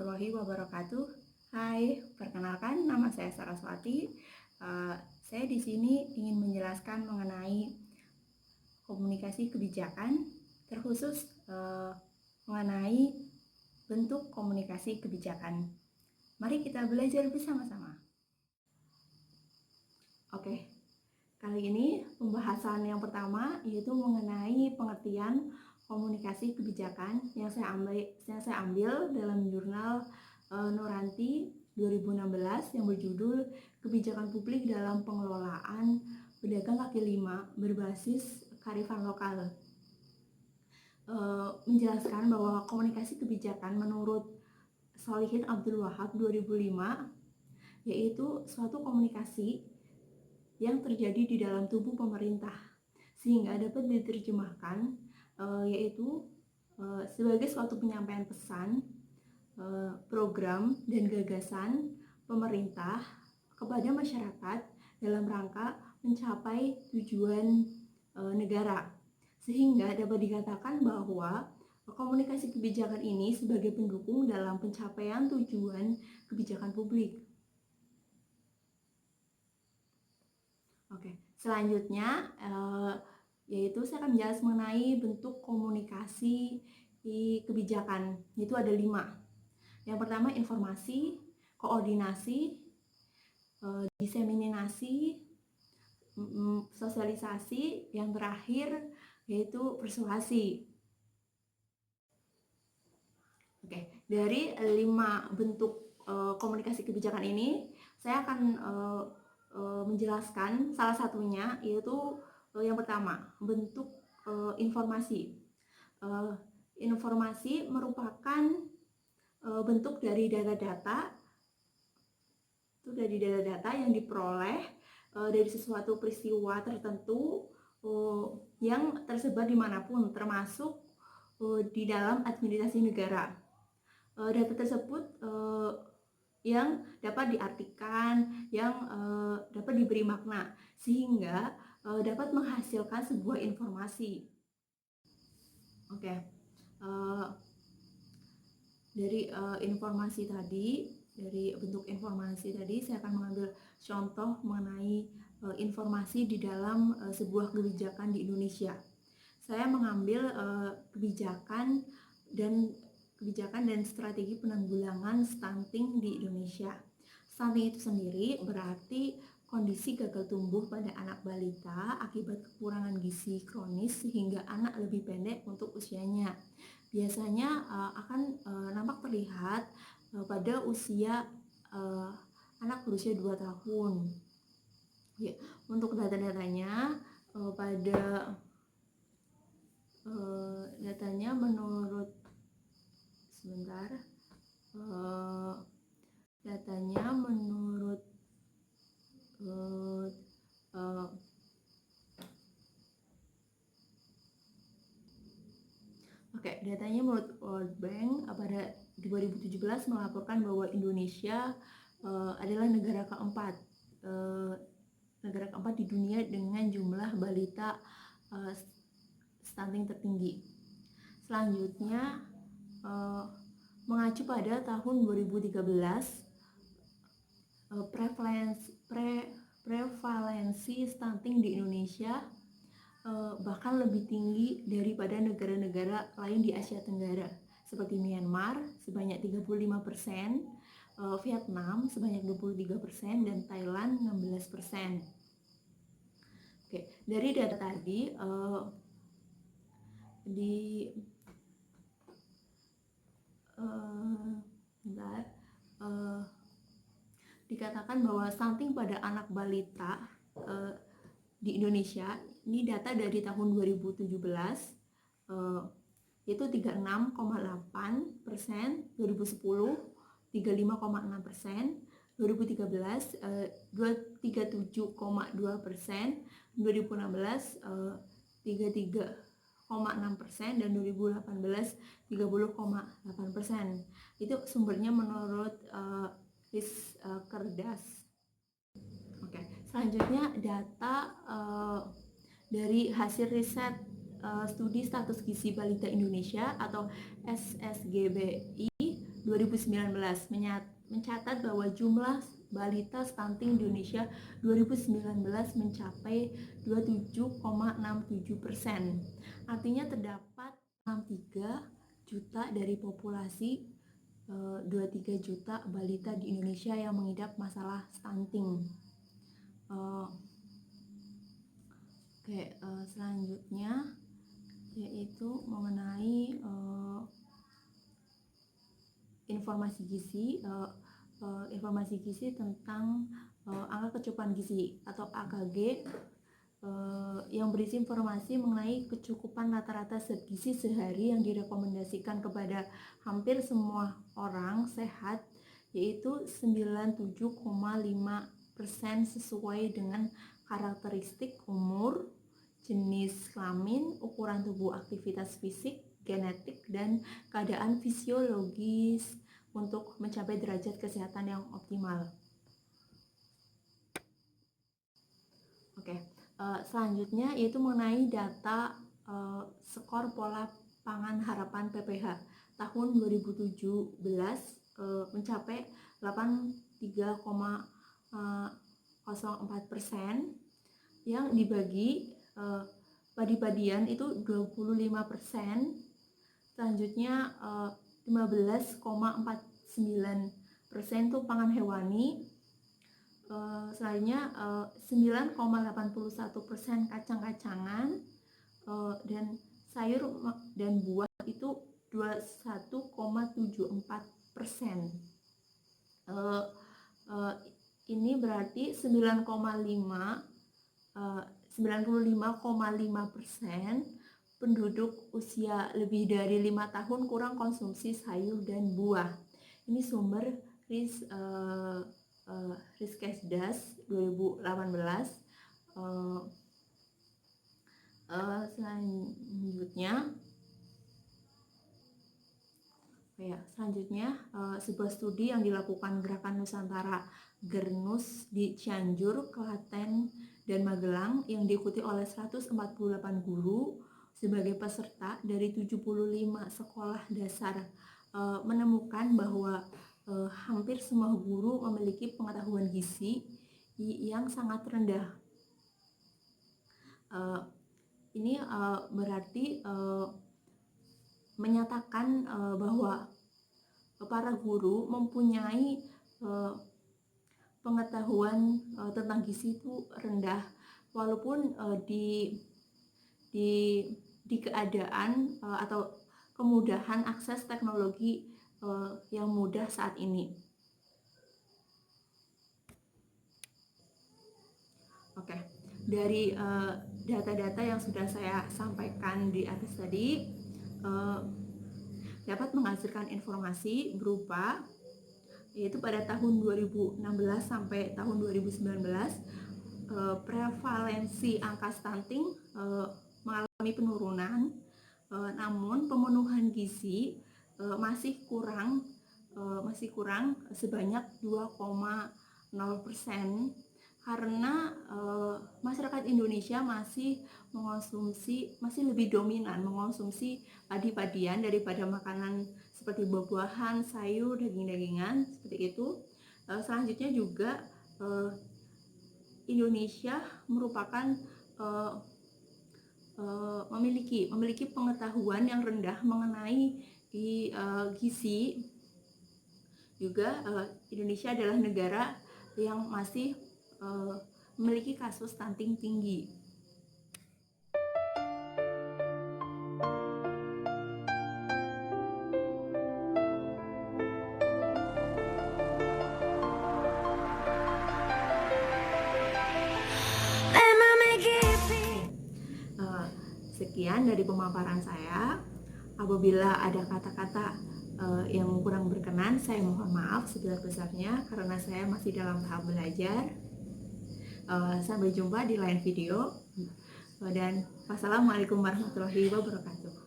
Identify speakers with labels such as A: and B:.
A: warahmatullahi wabarakatuh. Hai, perkenalkan nama saya Saraswati. Saya di sini ingin menjelaskan mengenai komunikasi kebijakan, terkhusus mengenai bentuk komunikasi kebijakan. Mari kita belajar bersama-sama. Oke, kali ini pembahasan yang pertama yaitu mengenai pengertian komunikasi kebijakan yang saya ambil dalam jurnal Nuranti 2016 yang berjudul Kebijakan Publik dalam Pengelolaan Pedagang Kaki Lima Berbasis Kearifan Lokal. Menjelaskan bahwa komunikasi kebijakan menurut Solihin Abdul Wahab 2005 yaitu suatu komunikasi yang terjadi di dalam tubuh pemerintah sehingga dapat diterjemahkan yaitu sebagai suatu penyampaian pesan, program dan gagasan pemerintah kepada masyarakat dalam rangka mencapai tujuan negara, sehingga dapat dikatakan bahwa komunikasi kebijakan ini sebagai pendukung dalam pencapaian tujuan kebijakan publik. Oke, selanjutnya yaitu saya akan menjelaskan mengenai bentuk komunikasi di kebijakan. Itu ada 5. Yang pertama informasi, koordinasi, diseminasi, sosialisasi, yang terakhir yaitu persuasi. Oke, dari 5 bentuk komunikasi kebijakan ini saya akan menjelaskan salah satunya, yaitu yang pertama bentuk informasi. Informasi merupakan bentuk dari data-data yang diperoleh dari sesuatu peristiwa tertentu yang tersebar dimanapun, termasuk di dalam administrasi negara. Data tersebut yang dapat diartikan, yang dapat diberi makna, sehingga dapat menghasilkan sebuah informasi. Oke, dari informasi tadi, dari bentuk informasi tadi, saya akan mengambil contoh mengenai informasi di dalam sebuah kebijakan di Indonesia. Saya mengambil kebijakan dan strategi penanggulangan stunting di Indonesia. Stunting itu sendiri berarti kondisi gagal tumbuh pada anak balita akibat kekurangan gizi kronis sehingga anak lebih pendek untuk usianya. Biasanya akan nampak terlihat pada usia anak berusia 2 tahun. Ya, untuk data-datanya datanya menurut datanya menurut World Bank pada 2017 melaporkan bahwa Indonesia adalah negara keempat di dunia dengan jumlah balita stunting tertinggi. Selanjutnya, mengacu pada tahun 2013, prevalensi stunting di Indonesia bahkan lebih tinggi daripada negara-negara lain di Asia Tenggara, seperti Myanmar sebanyak 35%, Vietnam sebanyak 23%, dan Thailand 16%. Oke, dari data tadi dikatakan bahwa stunting pada anak balita di Indonesia, ini data dari tahun 2017, yaitu 36,8%, 2010 35,6%, 2013 37,2%, 2016 33,6%, dan 2018 30,8%. Itu sumbernya menurut Kerdas. Oke, selanjutnya data dari hasil riset studi status gizi balita Indonesia atau SSGBI 2019 mencatat bahwa jumlah balita stunting di Indonesia 2019 mencapai 27,67%. Artinya terdapat 63 juta dari populasi 23 juta balita di Indonesia yang mengidap masalah stunting. Selanjutnya yaitu mengenai informasi gizi tentang angka kecukupan gizi atau AKG yang berisi informasi mengenai kecukupan rata-rata zat gizi sehari yang direkomendasikan kepada hampir semua orang sehat, yaitu 97,5% sesuai dengan karakteristik umur, jenis kelamin, ukuran tubuh, aktivitas fisik, genetik, dan keadaan fisiologis untuk mencapai derajat kesehatan yang optimal. Selanjutnya yaitu mengenai data skor pola pangan harapan PPH tahun 2017 mencapai 83,04%, yang dibagi padi-padian itu 25%, selanjutnya 15,49% itu pangan hewani, selanjutnya 9,81% kacang-kacangan, dan sayur dan buah itu 21,74%. Ini berarti 95,5% penduduk usia lebih dari 5 tahun kurang konsumsi sayur dan buah. Ini sumber Riskesdas 2018. Selanjutnya sebuah studi yang dilakukan Gerakan Nusantara Gernus di Cianjur, Klaten, dan Magelang yang diikuti oleh 148 guru sebagai peserta dari 75 sekolah dasar menemukan bahwa hampir semua guru memiliki pengetahuan gizi yang sangat rendah. Ini berarti menyatakan bahwa para guru mempunyai pengetahuan tentang gizi itu rendah, walaupun di keadaan atau kemudahan akses teknologi yang mudah saat ini. Dari data-data yang sudah saya sampaikan di atas tadi dapat menghasilkan informasi berupa, yaitu pada tahun 2016 sampai tahun 2019 prevalensi angka stunting mengalami penurunan, namun pemenuhan gizi masih kurang sebanyak 2,0%, karena masyarakat Indonesia masih lebih dominan mengonsumsi padi-padian daripada makanan seperti buah-buahan, sayur, daging-dagingan seperti itu. Selanjutnya juga Indonesia merupakan memiliki pengetahuan yang rendah mengenai gizi. Juga Indonesia adalah negara yang masih memiliki kasus stunting tinggi. Sekian dari pemaparan saya. Apabila ada kata-kata yang kurang berkenan, saya mohon maaf sebesar-besarnya karena saya masih dalam tahap belajar. Sampai jumpa di lain video, dan wassalamualaikum warahmatullahi wabarakatuh.